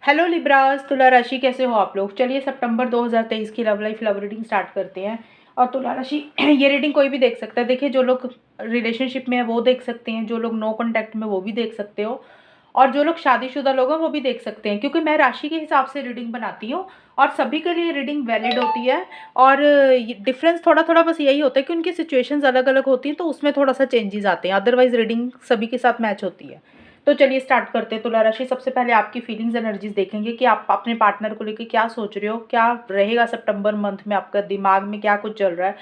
Hello Libras, तुला राशि कैसे हो आप लोग। चलिए सितंबर 2023 की love life love reading start करते हैं। और तुला राशि ये रीडिंग कोई भी देख सकता है। देखिए, जो लोग रिलेशनशिप में है वो देख सकते हैं, जो लोग नो कॉन्टैक्ट में वो भी देख सकते हो, और जो लोग शादीशुदा लोग हैं वो भी देख सकते हैं, क्योंकि मैं राशि के हिसाब से रीडिंग बनाती हूँ और सभी के लिए रीडिंग वैलिड होती है। और डिफरेंस थोड़ा थोड़ा बस यही होता है कि उनकी सिचुएशंस अलग अलग होती हैं, तो उसमें थोड़ा सा चेंजेस आते हैं, अदरवाइज रीडिंग सभी के साथ मैच होती है। तो चलिए स्टार्ट करते हैं। तुला राशि, सबसे पहले आपकी फीलिंग्स एनर्जीज देखेंगे कि आप अपने पार्टनर को लेकर क्या सोच रहे हो, क्या रहेगा सितंबर मंथ में, आपका दिमाग में क्या कुछ चल रहा है,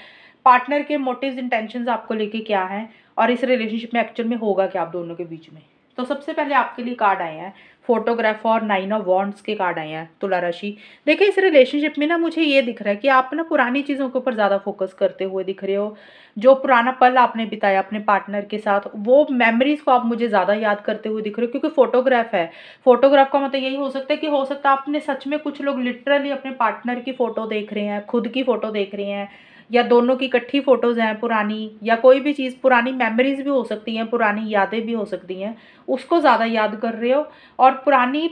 पार्टनर के मोटिव्स इंटेंशंस आपको लेके क्या है, और इस रिलेशनशिप में एक्चुअल में होगा क्या आप दोनों के बीच में। तो सबसे पहले आपके लिए कार्ड आए हैं फोटोग्राफ और 9 ऑफ वॉन्ड्स के कार्ड आए हैं तुला राशि। देखिए, इस रिलेशनशिप में ना मुझे ये दिख रहा है कि आप ना पुरानी चीज़ों के ऊपर ज़्यादा फोकस करते हुए दिख रहे हो। जो पुराना पल आपने बिताया अपने पार्टनर के साथ, वो मेमोरीज को आप मुझे ज़्यादा याद करते हुए दिख रहे हो, क्योंकि फोटोग्राफ है। फोटोग्राफ का मतलब यही हो सकता है कि हो सकता है आपने सच में, कुछ लोग लिटरली अपने पार्टनर की फ़ोटो देख रहे हैं, खुद की फ़ोटो देख रहे हैं, या दोनों की इकट्ठी फ़ोटोज़ हैं पुरानी, या कोई भी चीज़, पुरानी मेमोरीज भी हो सकती हैं, पुरानी यादें भी हो सकती हैं, उसको ज़्यादा याद कर रहे हो। और पुरानी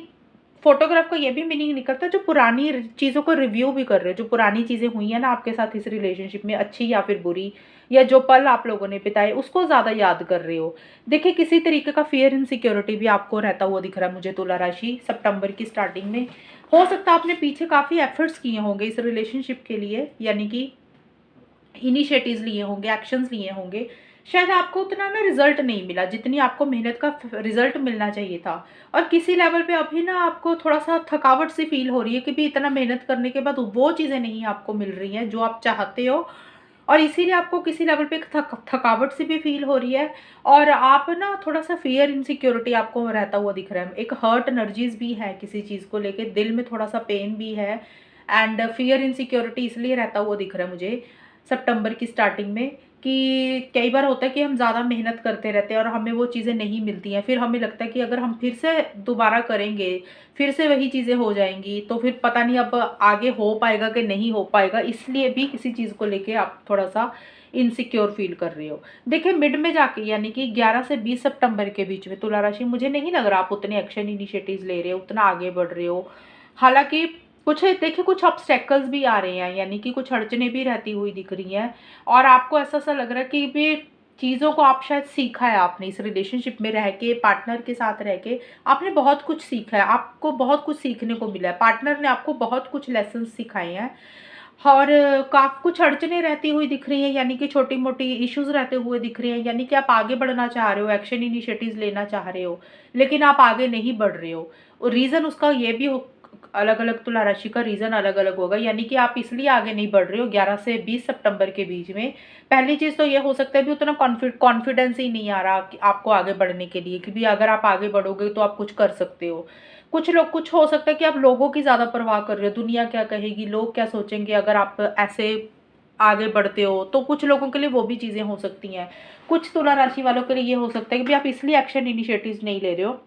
फोटोग्राफ का ये भी मीनिंग निकलता है, जो पुरानी चीज़ों को रिव्यू भी कर रहे हो, जो पुरानी चीज़ें हुई हैं ना आपके साथ इस रिलेशनशिप में, अच्छी या फिर बुरी, या जो पल आप लोगों ने बिताए उसको ज़्यादा याद कर रहे हो। देखिए, किसी तरीके का फियर इनसिक्योरिटी भी आपको रहता हुआ दिख रहा है मुझे तुला राशि सितंबर की स्टार्टिंग में। हो सकता है आपने पीछे काफ़ी एफर्ट्स किए होंगे इस रिलेशनशिप के लिए, यानी कि इनिशिएटिव्स लिए होंगे, एक्शंस लिए होंगे। शायद आपको उतना ना रिजल्ट नहीं मिला जितनी आपको मेहनत का रिजल्ट मिलना चाहिए था। और किसी लेवल पे अभी ना आपको थोड़ा सा थकावट सी फील हो रही है कि भी इतना मेहनत करने के बाद वो चीज़ें नहीं आपको मिल रही हैं जो आप चाहते हो। और इसीलिए आपको किसी लेवल पे एक थकावट सी भी फील हो रही है। और आप ना थोड़ा सा फियर इनसिक्योरिटी आपको रहता हुआ दिख रहा है, एक हर्ट एनर्जीज भी है किसी चीज़ को लेके, दिल में थोड़ा सा पेन भी है। एंड फियर इनसिक्योरिटी इसलिए रहता हुआ दिख रहा है मुझे सितंबर की स्टार्टिंग में, कि कई बार होता है कि हम ज़्यादा मेहनत करते रहते हैं और हमें वो चीज़ें नहीं मिलती हैं, फिर हमें लगता है कि अगर हम फिर से दोबारा करेंगे, फिर से वही चीज़ें हो जाएंगी, तो फिर पता नहीं अब आगे हो पाएगा कि नहीं हो पाएगा, इसलिए भी किसी चीज़ को लेके आप थोड़ा सा इनसिक्योर फील कर रहे हो। देखिए, मिड में जाके यानी कि 11 से 20 सितंबर के बीच में तुला राशि, मुझे नहीं लग रहा आप उतने एक्शन इनिशिएटिव्स ले रहे हो, उतना आगे बढ़ रहे हो। हालांकि कुछ देखिए, कुछ ऑब्स्टेकल्स भी आ रहे हैं, यानी कि कुछ अड़चने भी रहती हुई दिख रही हैं। और आपको ऐसा सा लग रहा है कि भी चीज़ों को आप शायद सीखा है आपने इस रिलेशनशिप में रह के, पार्टनर के साथ रह के आपने बहुत कुछ सीखा है, आपको बहुत कुछ सीखने को मिला है, पार्टनर ने आपको बहुत कुछ लेसन सिखाए हैं। और कुछ अड़चने रहती हुई दिख रही हैं, यानी कि छोटी मोटी इश्यूज रहते हुए दिख रहे हैं, यानी कि आप आगे बढ़ना चाह रहे हो, एक्शन इनिशिएटिव्स लेना चाह रहे हो, लेकिन आप आगे नहीं बढ़ रहे हो। और रीज़न उसका ये भी अलग अलग, तुला राशि का रीज़न अलग अलग होगा, यानी कि आप इसलिए आगे नहीं बढ़ रहे हो 11 से 20 सितंबर के बीच में। पहली चीज़ तो ये हो सकता है भी उतना कॉन्फिडेंस ही नहीं आ रहा कि आपको आगे बढ़ने के लिए, कि भी अगर आप आगे बढ़ोगे तो आप कुछ कर सकते हो। कुछ लोग, कुछ हो सकता है कि आप लोगों की ज़्यादा परवाह कर रहे हो, दुनिया क्या कहेगी, लोग क्या सोचेंगे अगर आप ऐसे आगे बढ़ते हो, तो कुछ लोगों के लिए वो भी चीज़ें हो सकती हैं। कुछ तुला राशि वालों के लिए ये हो सकता है कि भी आप इसलिए एक्शन इनिशिएटिव्स नहीं ले रहे हो।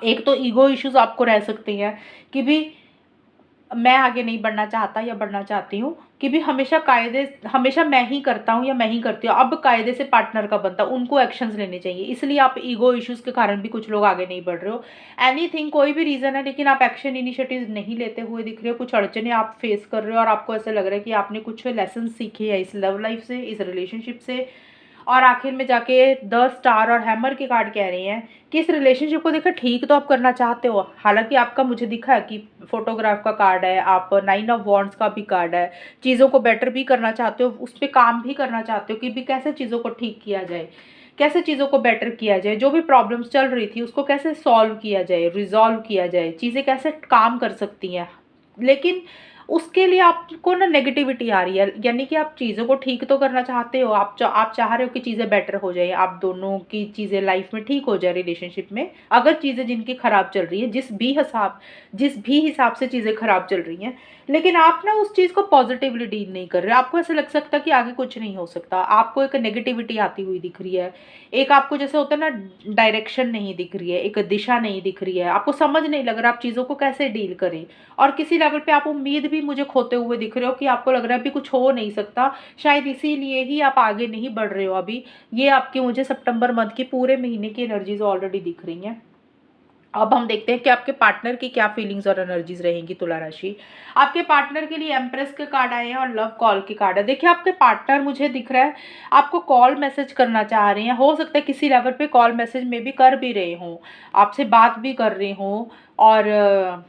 एक तो ईगो इश्यूज आपको रह सकती हैं कि भी मैं आगे नहीं बढ़ना चाहता या बढ़ना चाहती हूँ, कि भी हमेशा कायदे, हमेशा मैं ही करता हूँ या मैं ही करती हूँ, अब कायदे से पार्टनर का बनता, उनको एक्शंस लेने चाहिए, इसलिए आप ईगो इश्यूज के कारण भी कुछ लोग आगे नहीं बढ़ रहे हो। एनीथिंग, कोई भी रीज़न है, लेकिन आप एक्शन इनिशिएटिव्स नहीं लेते हुए दिख रहे हो, कुछ अड़चने आप फेस कर रहे हो, और आपको ऐसा लग रहा है कि आपने कुछ लेसन सीखे हैं इस लव लाइफ से, इस रिलेशनशिप से। और आखिर में जाके द स्टार और हैमर के कार्ड कह रहे हैं कि इस रिलेशनशिप को देखकर ठीक तो आप करना चाहते हो, हालांकि आपका मुझे दिखा है कि फोटोग्राफ का कार्ड है, आप 9 ऑफ वॉन्ड्स का भी कार्ड है, चीज़ों को बेटर भी करना चाहते हो, उस पर काम भी करना चाहते हो कि भी कैसे चीज़ों को ठीक किया जाए, कैसे चीज़ों को बेटर किया जाए, जो भी प्रॉब्लम्स चल रही थी उसको कैसे सॉल्व किया जाए, रिजॉल्व किया जाए, चीज़ें कैसे काम कर सकती हैं। लेकिन उसके लिए आपको ना नेगेटिविटी आ रही है, यानी कि आप चीज़ों को ठीक तो करना चाहते हो, आप चाह रहे हो कि चीज़ें बेटर हो जाए, आप दोनों की चीज़ें लाइफ में ठीक हो जाए रिलेशनशिप में। अगर चीज़ें जिनकी ख़राब चल रही है, जिस भी हिसाब से चीज़ें ख़राब चल रही हैं, लेकिन आप ना उस चीज़ को पॉजिटिवली डील नहीं कर रहे, आपको ऐसा लग सकता है कि आगे कुछ नहीं हो सकता, आपको एक नेगेटिविटी आती हुई दिख रही है। एक आपको जैसे होता है ना, डायरेक्शन नहीं दिख रही है, एक दिशा नहीं दिख रही है, आपको समझ नहीं लग रहा आप चीज़ों को कैसे डील करें। और किसी लेवल पे आप उम्मीद भी मुझे खोते हुए दिख रहे हो कि आपको लग रहा है अभी कुछ हो नहीं सकता, शायद इसीलिए ही आप आगे नहीं बढ़ रहे हो अभी। ये आपकी मुझे सितंबर मंथ की पूरे महीने की एनर्जीज ऑलरेडी दिख रही हैं। अब हम देखते हैं कि आपके पार्टनर की क्या फीलिंग्स और एनर्जीज रहेंगी तुला राशि। आपके पार्टनर के लिए एम्प्रेस के कार्ड आए हैं और लव कॉल के कार्ड है। देखिए आपके पार्टनर मुझे दिख रहा है आपको कॉल मैसेज करना चाह रहे हैं, हो सकता है किसी लेवल पे कॉल मैसेज में भी कर भी रहे हों, आपसे बात भी कर रहे हों और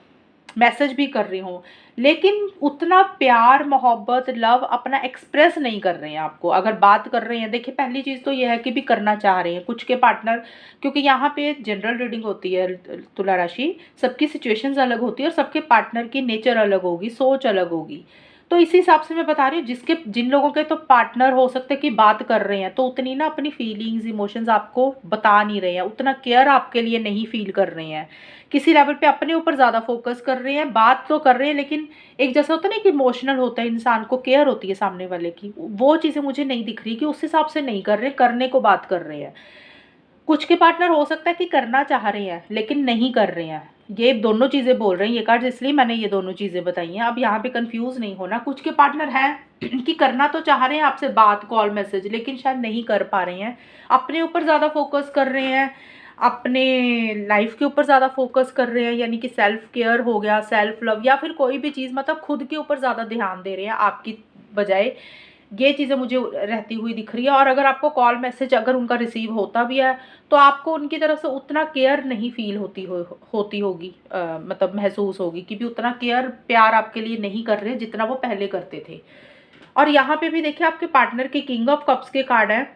मैसेज भी कर रही हूँ, लेकिन उतना प्यार मोहब्बत लव अपना एक्सप्रेस नहीं कर रहे हैं आपको। अगर बात कर रहे हैं, देखिए पहली चीज़ तो यह है कि भी करना चाह रहे हैं कुछ के पार्टनर, क्योंकि यहाँ पे जनरल रीडिंग होती है तुला राशि, सबकी सिचुएशंस अलग होती है और सबके पार्टनर की नेचर अलग होगी, सोच अलग होगी। तो इसी हिसाब से मैं बता रही हूँ जिसके जिन लोगों के तो पार्टनर हो सकते हैं कि बात कर रहे हैं तो उतनी ना अपनी फीलिंग्स इमोशंस आपको बता नहीं रहे हैं, उतना केयर आपके लिए नहीं फील कर रहे हैं, किसी लेवल पे अपने ऊपर ज़्यादा फोकस कर रहे हैं, बात तो कर रहे हैं लेकिन एक जैसा होता है ना कि इमोशनल होता है इंसान को, केयर होती है सामने वाले की, वो चीज़ें मुझे नहीं दिख रही कि उस हिसाब से नहीं कर रहे, करने को बात कर रहे हैं। कुछ के पार्टनर हो सकता है कि करना चाह रहे हैं लेकिन नहीं कर रहे हैं, ये दोनों चीज़ें बोल रहे हैं ये कार्ड, इसलिए मैंने ये दोनों चीज़ें बताई हैं। अब यहाँ पे कंफ्यूज नहीं होना, कुछ के पार्टनर हैं कि करना तो चाह रहे हैं आपसे बात कॉल मैसेज लेकिन शायद नहीं कर पा रहे हैं, अपने ऊपर ज़्यादा फोकस कर रहे हैं, अपने लाइफ के ऊपर ज़्यादा फोकस कर रहे हैं, यानी कि सेल्फ केयर हो गया, सेल्फ लव या फिर कोई भी चीज़, मतलब खुद के ऊपर ज़्यादा ध्यान दे रहे हैं आपकी बजाय, ये चीज़ें मुझे रहती हुई दिख रही है। और अगर आपको कॉल मैसेज अगर उनका रिसीव होता भी है तो आपको उनकी तरफ से उतना केयर नहीं फील होती होगी, मतलब महसूस होगी कि भी उतना केयर प्यार आपके लिए नहीं कर रहे जितना वो पहले करते थे। और यहाँ पे भी देखिए आपके पार्टनर के किंग ऑफ कप्स के कार्ड हैं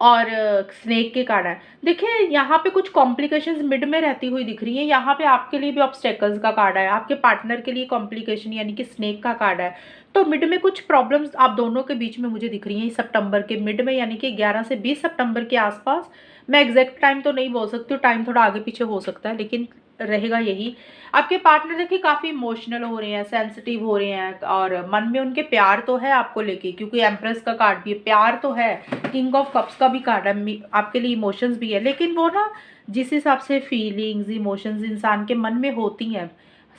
और स्नेक के कार्ड है। देखिए यहाँ पे कुछ कॉम्प्लिकेशंस मिड में रहती हुई दिख रही हैं, यहाँ पे आपके लिए भी ऑब्स्टेकल्स का कार्ड है, आपके पार्टनर के लिए कॉम्प्लिकेशन यानी कि स्नेक का कार्ड है। तो मिड में कुछ प्रॉब्लम्स आप दोनों के बीच में मुझे दिख रही हैं सितंबर के मिड में, यानी कि 11 से 20 सितंबर के आसपास। मैं एग्जैक्ट टाइम तो नहीं बोल सकती हूँ, टाइम थोड़ा आगे पीछे हो सकता है लेकिन रहेगा यही। आपके पार्टनर देखिए काफ़ी इमोशनल हो रहे हैं, सेंसिटिव हो रहे हैं और मन में उनके प्यार तो है आपको लेके, क्योंकि एम्प्रेस का कार्ड भी है, प्यार तो है, किंग ऑफ कप्स का भी कार्ड है, आपके लिए इमोशंस भी है, लेकिन वो ना जिस हिसाब से फीलिंग्स इमोशंस इंसान के मन में होती हैं,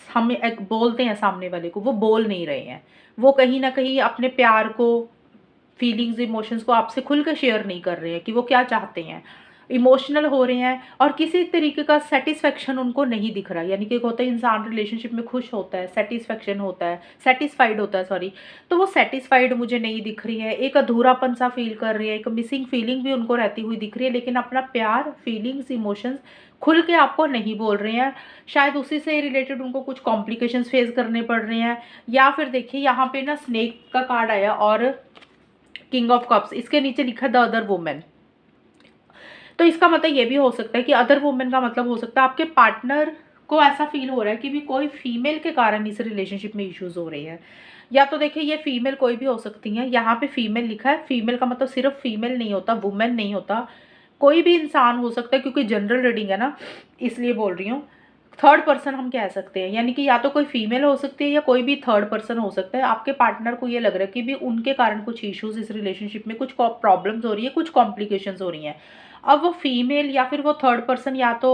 हम एक बोलते हैं सामने वाले को, वो बोल नहीं रहे हैं, वो कहीं ना कहीं अपने प्यार को फीलिंग्स इमोशंस को आपसे खुल कर शेयर नहीं कर रहे हैं कि वो क्या चाहते हैं, इमोशनल हो रहे हैं और किसी तरीके का सेटिस्फेक्शन उनको नहीं दिख रहा। यानी कि होता है इंसान रिलेशनशिप में खुश होता है, सेटिस्फेक्शन होता है, सेटिस्फाइड होता है सॉरी, तो वो सेटिस्फाइड मुझे नहीं दिख रही है, एक अधूरापन सा फील कर रही है, एक मिसिंग फीलिंग भी उनको रहती हुई दिख रही है, लेकिन अपना प्यार फीलिंग्स इमोशंस खुल के आपको नहीं बोल रहे हैं। शायद उसी से रिलेटेड उनको कुछ कॉम्प्लिकेशंस फेस करने पड़ रहे हैं, या फिर देखिए यहाँ पे ना स्नेक का कार्ड आया और किंग ऑफ कप्स, इसके नीचे लिखा द अदर वुमेन। तो इसका मतलब ये भी हो सकता है कि अदर वुमेन का मतलब हो सकता है आपके पार्टनर को ऐसा फील हो रहा है कि भी कोई फीमेल के कारण इस रिलेशनशिप में इश्यूज हो रहे हैं। या तो देखिए ये फीमेल कोई भी हो सकती है, यहाँ पे फीमेल लिखा है, फीमेल का मतलब सिर्फ फीमेल नहीं होता, वुमेन नहीं होता, कोई भी इंसान हो सकता है, क्योंकि जनरल रीडिंग है ना इसलिए बोल रही हूँ। थर्ड पर्सन हम कह सकते हैं, यानी कि या तो कोई फीमेल हो सकती है या कोई भी थर्ड पर्सन हो सकता है। आपके पार्टनर को ये लग रहा है कि भी उनके कारण कुछ इश्यूज इस रिलेशनशिप में, कुछ प्रॉब्लम्स हो रही है, कुछ कॉम्प्लिकेशंस हो रही हैं। अब वो फीमेल या फिर वो थर्ड पर्सन या तो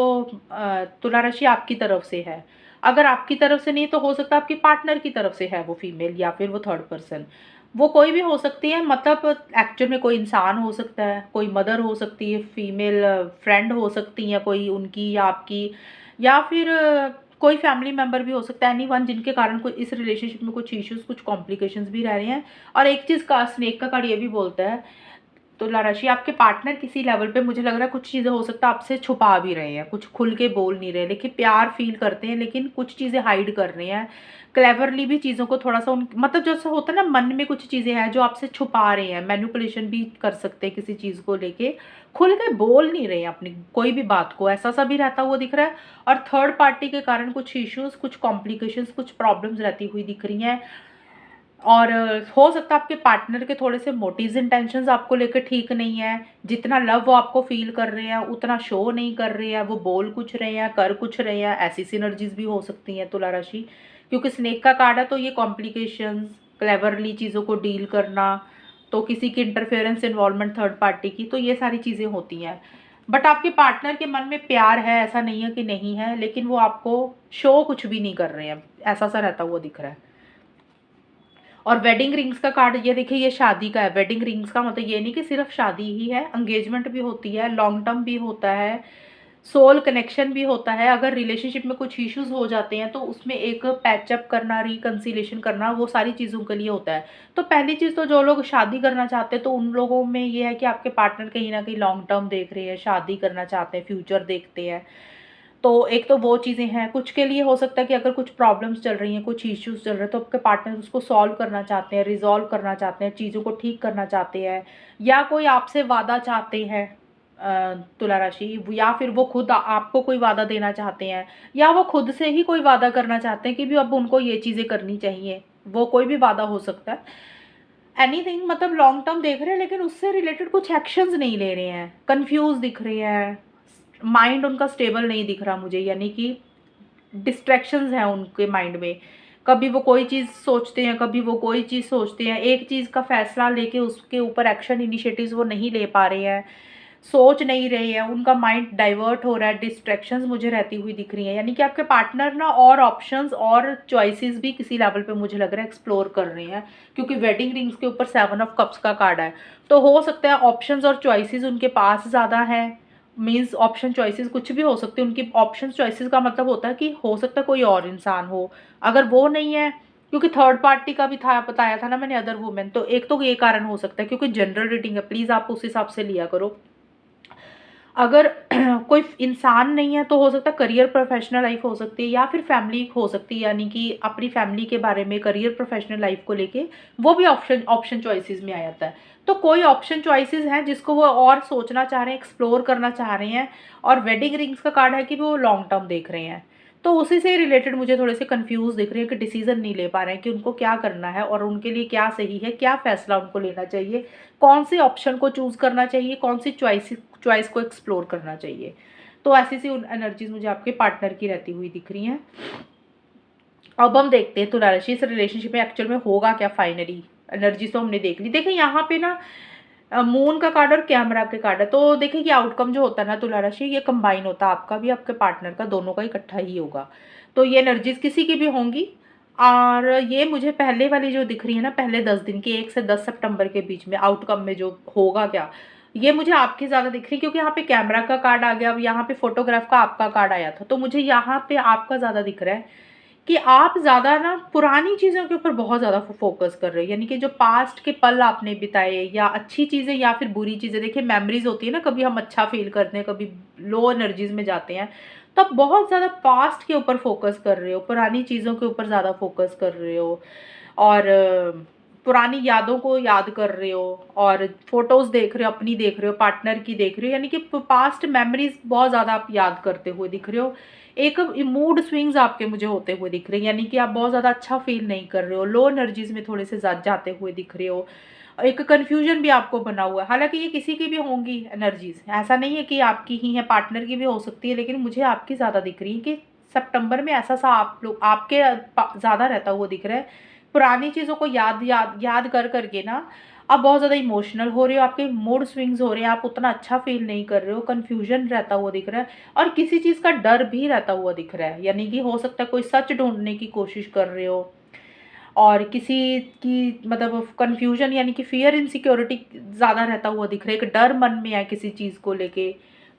तुला राशि आपकी तरफ से है, अगर आपकी तरफ से नहीं तो हो सकता है आपके पार्टनर की तरफ से है वो फीमेल या फिर वो थर्ड पर्सन, वो कोई भी हो सकती है। मतलब एक्चुअल में कोई इंसान हो सकता है, कोई मदर हो सकती है, फीमेल फ्रेंड हो सकती है कोई उनकी या आपकी, या फिर कोई फैमिली मेम्बर भी हो सकता है, एनीवन जिनके कारण कुछ इस रिलेशनशिप में कुछ इश्यूज कुछ कॉम्प्लिकेशंस भी रह रहे हैं। और एक चीज़ का स्नेक का कार्ड ये भी बोलता है तुला राशि, आपके पार्टनर किसी लेवल पे मुझे लग रहा है कुछ चीज़ें हो सकता है आपसे छुपा भी रहे हैं, कुछ खुल के बोल नहीं रहे, लेकिन प्यार फील करते हैं, लेकिन कुछ चीज़ें हाइड कर रहे हैं, क्लेवरली भी चीज़ों को थोड़ा सा उन मतलब जैसे होता है ना मन में कुछ चीज़ें हैं जो आपसे छुपा रहे हैं, मैनिपुलेशन भी कर सकते हैं किसी चीज़ को लेके, खुल के बोल नहीं रहे हैं अपनी कोई भी बात को, ऐसा सा भी रहता हुआ दिख रहा है। और थर्ड पार्टी के कारण कुछ इश्यूज कुछ कॉम्प्लिकेशंस कुछ प्रॉब्लम्स रहती हुई दिख रही हैं। और हो सकता है आपके पार्टनर के थोड़े से मोटिव्स इंटेंशंस आपको लेकर ठीक नहीं है, जितना लव वो आपको फील कर रहे हैं उतना शो नहीं कर रहे हैं, वो बोल कुछ रहे हैं कर कुछ रहे हैं, ऐसी सिनर्जीज भी हो सकती हैं तुला राशि, क्योंकि स्नेक का कार्ड है तो ये कॉम्प्लिकेशंस क्लेवरली चीज़ों को डील करना, तो किसी की इंटरफेरेंस इन्वॉल्वमेंट थर्ड पार्टी की, तो ये सारी चीज़ें होती हैं। बट आपके पार्टनर के मन में प्यार है, ऐसा नहीं है कि नहीं है, लेकिन वो आपको शो कुछ भी नहीं कर रहे हैं, ऐसा सा रहता हुआ दिख रहा है। और वेडिंग रिंग्स का कार्ड ये देखिए, ये शादी का है। वेडिंग रिंग्स का मतलब ये नहीं कि सिर्फ शादी ही है, एंगेजमेंट भी होती है, लॉन्ग टर्म भी होता है, सोल कनेक्शन भी होता है। अगर रिलेशनशिप में कुछ इश्यूज हो जाते हैं तो उसमें एक पैचअप करना, रिकंसिलेशन करना, वो सारी चीज़ों के लिए होता है। तो पहली चीज़ तो जो लोग शादी करना चाहते हैं तो उन लोगों में ये है कि आपके पार्टनर कहीं ना कहीं लॉन्ग टर्म देख रहे हैं, शादी करना चाहते हैं, फ्यूचर देखते हैं। तो एक तो वो चीज़ें हैं। कुछ के लिए हो सकता है कि अगर कुछ प्रॉब्लम्स चल रही हैं, कुछ इश्यूज चल रहे हैं, तो आपके पार्टनर उसको सॉल्व करना चाहते हैं, रिजॉल्व करना चाहते हैं, चीज़ों को ठीक करना चाहते हैं, या कोई आपसे वादा चाहते हैं, तुला राशि, या फिर वो खुद आपको कोई वादा देना चाहते हैं, या वो खुद से ही कोई वादा करना चाहते हैं कि भी अब उनको ये चीज़ें करनी चाहिए। वो कोई भी वादा हो सकता है, एनीथिंग, मतलब लॉन्ग टर्म देख रहे हैं लेकिन उससे रिलेटेड कुछ एक्शंस नहीं ले रहे हैं, कंफ्यूज दिख रहे हैं, माइंड उनका स्टेबल नहीं दिख रहा मुझे, यानी कि डिस्ट्रैक्शंस हैं उनके माइंड में। कभी वो कोई चीज़ सोचते हैं, कभी वो कोई चीज़ सोचते हैं, एक चीज़ का फैसला लेके उसके ऊपर एक्शन इनिशिएटिव्स वो नहीं ले पा रहे हैं, सोच नहीं रहे हैं, उनका माइंड डाइवर्ट हो रहा है, डिस्ट्रैक्शंस मुझे रहती हुई दिख रही हैं। यानी कि आपके पार्टनर ना और ऑप्शंस और चॉइसेस भी किसी लेवल पे मुझे लग रहा है एक्सप्लोर कर रहे हैं, क्योंकि वेडिंग रिंग्स के ऊपर 7 ऑफ कप्स का कार्ड है। तो हो सकता है ऑप्शंस और चॉइसेस उनके पास ज़्यादा है। मीन्स ऑप्शन चॉइसेस कुछ भी हो सकते हैं उनकी। ऑप्शन चॉइसेस का मतलब होता है कि हो सकता है कोई और इंसान हो। अगर वो नहीं है, क्योंकि थर्ड पार्टी का भी था, बताया था ना मैंने, अदर वुमेन, तो एक तो ये कारण हो सकता है, क्योंकि जनरल रीडिंग है, प्लीज़ आप उस हिसाब से लिया करो। अगर कोई इंसान नहीं है तो हो सकता है करियर, प्रोफेशनल लाइफ हो सकती है, या फिर फैमिली हो सकती है, यानी कि अपनी फैमिली के बारे में, करियर, प्रोफेशनल लाइफ को लेके वो भी ऑप्शन ऑप्शन चॉइसेस में आ जाता है। तो कोई ऑप्शन चॉइसेस हैं जिसको वो और सोचना चाह रहे हैं, एक्सप्लोर करना चाह रहे हैं, और वेडिंग रिंग्स का कार्ड है कि वो लॉन्ग टर्म देख रहे हैं। तो उसी से रिलेटेड मुझे थोड़े से कंफ्यूज दिख रहे हैं कि डिसीजन नहीं ले पा रहे हैं कि उनको क्या करना है और उनके लिए क्या सही है, क्या फैसला उनको लेना चाहिए, कौन से ऑप्शन को चूज़ करना चाहिए, कौन सी चॉइस को एक्सप्लोर करना चाहिए। तो ऐसी सी एनर्जीज मुझे आपके पार्टनर की रहती हुई दिख रही हैं। अब हम देखते हैं तुला राशि इस रिलेशनशिप में एक्चुअल में होगा क्या फाइनली। एनर्जीज तो हमने देख ली। देखिए यहाँ पे ना मून का कार्ड और कैमरा के कार्ड है। तो देखिए ये आउटकम जो होता है ना तुला राशि, ये कंबाइन होता है, आपका भी आपके पार्टनर का, दोनों का इकट्ठा ही होगा। तो ये एनर्जीज किसी की भी होंगी। और ये मुझे पहले वाली जो दिख रही है ना, पहले 10 दिन की, 1 से 10 सितंबर के बीच में आउटकम में जो होगा क्या, ये मुझे आपकी ज़्यादा दिख रही है, क्योंकि यहाँ पे कैमरा का कार्ड आ गया, अब यहाँ पे फोटोग्राफ का आपका कार्ड आया था, तो मुझे यहाँ पे आपका ज़्यादा दिख रहा है कि आप ज़्यादा ना पुरानी चीज़ों के ऊपर बहुत ज़्यादा फोकस कर रहे हो। यानी कि जो पास्ट के पल आपने बिताए, या अच्छी चीज़ें या फिर बुरी चीज़ें, देखिए मेमोरीज होती है ना, कभी हम अच्छा फील करते हैं, कभी लो एनर्जीज में जाते हैं, तो आप बहुत ज़्यादा पास्ट के ऊपर फोकस कर रहे हो, पुरानी चीज़ों के ऊपर ज़्यादा फोकस कर रहे हो, और पुरानी यादों को याद कर रहे हो, और फोटोज़ देख रहे हो, अपनी देख रहे हो, पार्टनर की देख रहे हो, यानी कि पास्ट मेमोरीज बहुत ज़्यादा आप याद करते हुए दिख रहे हो। एक मूड स्विंग्स आपके मुझे होते हुए दिख रहे हैं, यानी कि आप बहुत ज़्यादा अच्छा फील नहीं कर रहे हो, लो एनर्जीज में थोड़े से जाते हुए दिख रहे हो। एक कन्फ्यूजन भी आपको बना हुआ है, हालांकि ये किसी की भी होंगी एनर्जीज, ऐसा नहीं है कि आपकी ही है, पार्टनर की भी हो सकती है, लेकिन मुझे आपकी ज़्यादा दिख रही है कि सितंबर में ऐसा सा आप लोग आपके ज़्यादा रहता हुआ दिख रहा है। पुरानी चीज़ों को याद याद याद कर करके ना आप बहुत ज़्यादा इमोशनल हो रहे हो, आपके मूड स्विंग्स हो रहे हैं, आप उतना अच्छा फील नहीं कर रहे हो, कन्फ्यूजन रहता हुआ दिख रहा है, और किसी चीज़ का डर भी रहता हुआ दिख रहा है। यानी कि हो सकता है कोई सच ढूंढने की कोशिश कर रहे हो, और किसी की मतलब कन्फ्यूजन, यानी कि फियर, इनसिक्योरिटी ज़्यादा रहता हुआ दिख रहा है, एक डर मन में है किसी चीज़ को लेके।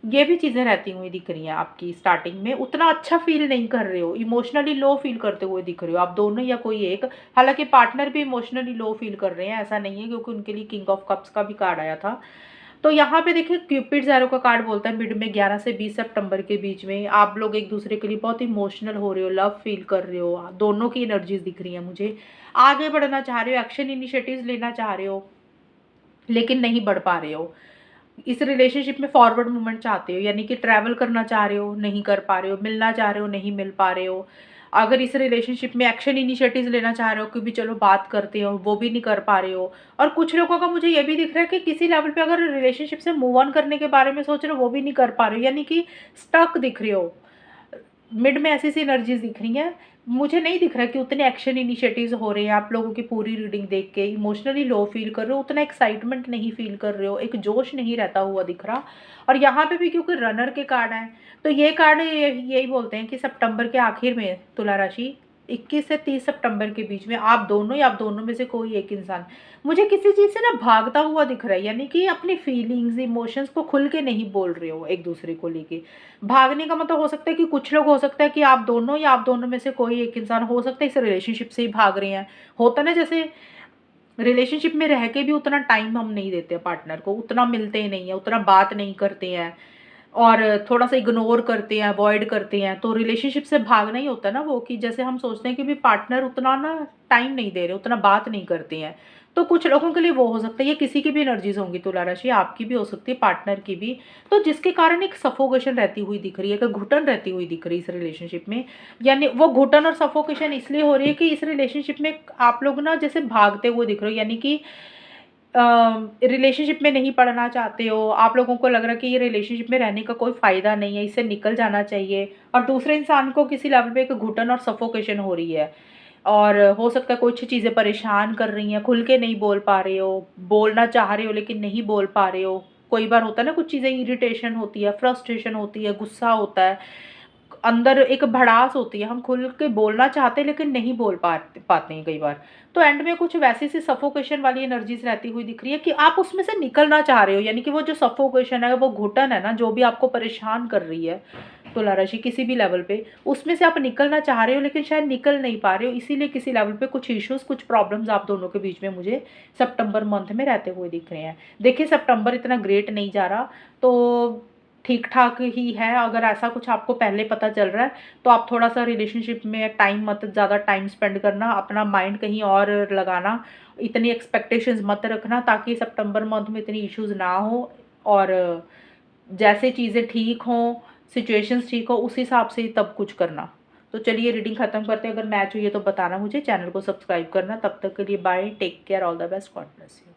ये भी चीज़ें रहती हुई दिख रही हैं आपकी। स्टार्टिंग में उतना अच्छा फील नहीं कर रहे हो, इमोशनली लो फील करते हुए दिख रहे हो, आप दोनों या कोई एक। हालांकि पार्टनर भी इमोशनली लो फील कर रहे हैं, ऐसा नहीं है, क्योंकि उनके लिए किंग ऑफ कप्स का भी कार्ड आया था। तो यहाँ पे देखिए क्यूपिड एरो का कार्ड बोलता है मिड में 11 से 20 सितंबर के बीच में आप लोग एक दूसरे के लिए बहुत इमोशनल हो रहे हो, लव फील कर रहे हो, दोनों की एनर्जीज दिख रही है मुझे। आगे बढ़ना चाह रहे हो, एक्शन इनिशिएटिव्स लेना चाह रहे हो, लेकिन नहीं बढ़ पा रहे हो। इस रिलेशनशिप में फॉरवर्ड मूवमेंट चाहते हो, यानी कि ट्रैवल करना चाह रहे हो, नहीं कर पा रहे हो, मिलना चाह रहे हो, नहीं मिल पा रहे हो। अगर इस रिलेशनशिप में एक्शन इनिशिएटिव्स लेना चाह रहे हो कि भी चलो बात करते हो, वो भी नहीं कर पा रहे हो। और कुछ लोगों का मुझे ये भी दिख रहा है कि किसी लेवल पे अगर रिलेशनशिप से मूव ऑन करने के बारे में सोच रहे हो, वो भी नहीं कर पा रहे हो, यानी कि स्टक दिख रहे हो। मिड में ऐसी सी एनर्जीज दिख रही हैं। मुझे नहीं दिख रहा कि उतने एक्शन इनिशिएटिव्स हो रहे हैं। आप लोगों की पूरी रीडिंग देख के इमोशनली लो फील कर रहे हो, उतना एक्साइटमेंट नहीं फील कर रहे हो, एक जोश नहीं रहता हुआ दिख रहा। और यहाँ पे भी क्योंकि रनर के कार्ड हैं, तो ये कार्ड यही बोलते हैं कि सितंबर के आखिर में तुला राशि 21 से 30 सितंबर के बीच में आप दोनों या आप दोनों में से कोई एक इंसान मुझे किसी चीज़ से ना भागता हुआ दिख रहा है, यानी कि अपनी फीलिंग्स, इमोशंस को खुल के नहीं बोल रहे हो एक दूसरे को लेके। भागने का मतलब हो सकता है कि कुछ लोग, हो सकता है कि आप दोनों या आप दोनों में से कोई एक इंसान, हो सकता है इस रिलेशनशिप से ही भाग रहे हैं। होता ना, जैसे रिलेशनशिप में रह के भी उतना टाइम हम नहीं देते पार्टनर को, उतना मिलते ही नहीं है, उतना बात नहीं करते हैं और थोड़ा-सा इग्नोर करते हैं, अवॉइड करते हैं, तो रिलेशनशिप से भागना ही होता है ना वो, कि जैसे हम सोचते हैं कि भी पार्टनर उतना ना टाइम नहीं दे रहे, उतना बात नहीं करते हैं। तो कुछ लोगों के लिए वो हो सकता है, ये किसी की भी एनर्जीज़ होंगी तुला राशि, आपकी भी हो सकती है, पार्टनर की भी। तो जिसके कारण एक सफोकेशन रहती हुई दिख रही है, एक घुटन रहती हुई दिख रही है इस रिलेशनशिप में। यानी वो घुटन और सफोकेशन इसलिए हो रही है कि इस रिलेशनशिप में आप लोग ना जैसे भागते हुए दिख रहे हो, यानी कि रिलेशनशिप में नहीं पड़ना चाहते हो, आप लोगों को लग रहा है कि ये रिलेशनशिप में रहने का कोई फ़ायदा नहीं है, इससे निकल जाना चाहिए, और दूसरे इंसान को किसी लेवल पे एक घुटन और सफोकेशन हो रही है। और हो सकता है कुछ चीज़ें परेशान कर रही हैं, खुल के नहीं बोल पा रहे हो, बोलना चाह रहे हो लेकिन नहीं बोल पा रहे हो। कोई बार होता है ना, कुछ चीज़ें इरिटेशन होती है, फ्रस्ट्रेशन होती है, गुस्सा होता है, अंदर एक भड़ास होती है, हम खुल के बोलना चाहते हैं लेकिन नहीं बोल पाते हैं कई बार। तो एंड में कुछ वैसी सी सफोकेशन वाली एनर्जीज़ रहती हुई दिख रही है कि आप उसमें से निकलना चाह रहे हो, यानी कि वो जो सफोकेशन है, वो घुटन है ना, जो भी आपको परेशान कर रही है तुला राशि किसी भी लेवल पे, उसमें से आप निकलना चाह रहे हो लेकिन शायद निकल नहीं पा रहे हो, इसीलिए किसी लेवल पे कुछ इश्यूज़, कुछ प्रॉब्लम्स आप दोनों के बीच में मुझे सितंबर मंथ में रहते हुए दिख रहे हैं। देखिए, सितंबर इतना ग्रेट नहीं जा रहा, तो ठीक-ठाक ही है। अगर ऐसा कुछ आपको पहले पता चल रहा है, तो आप थोड़ा-सा रिलेशनशिप में टाइम मत ज़्यादा टाइम स्पेंड करना, अपना माइंड कहीं और लगाना, इतनी एक्सपेक्टेशंस मत रखना, ताकि सितंबर मंथ में इतनी इश्यूज़ ना हो, और जैसे चीज़ें ठीक हों, सिचुएशंस ठीक हो, उस हिसाब से तब कुछ करना। तो चलिए रीडिंग खत्म करते हैं, अगर मैच हुई है तो बताना मुझे, चैनल को सब्सक्राइब करना। तब तक के लिए bye, take care, all the best, God bless you.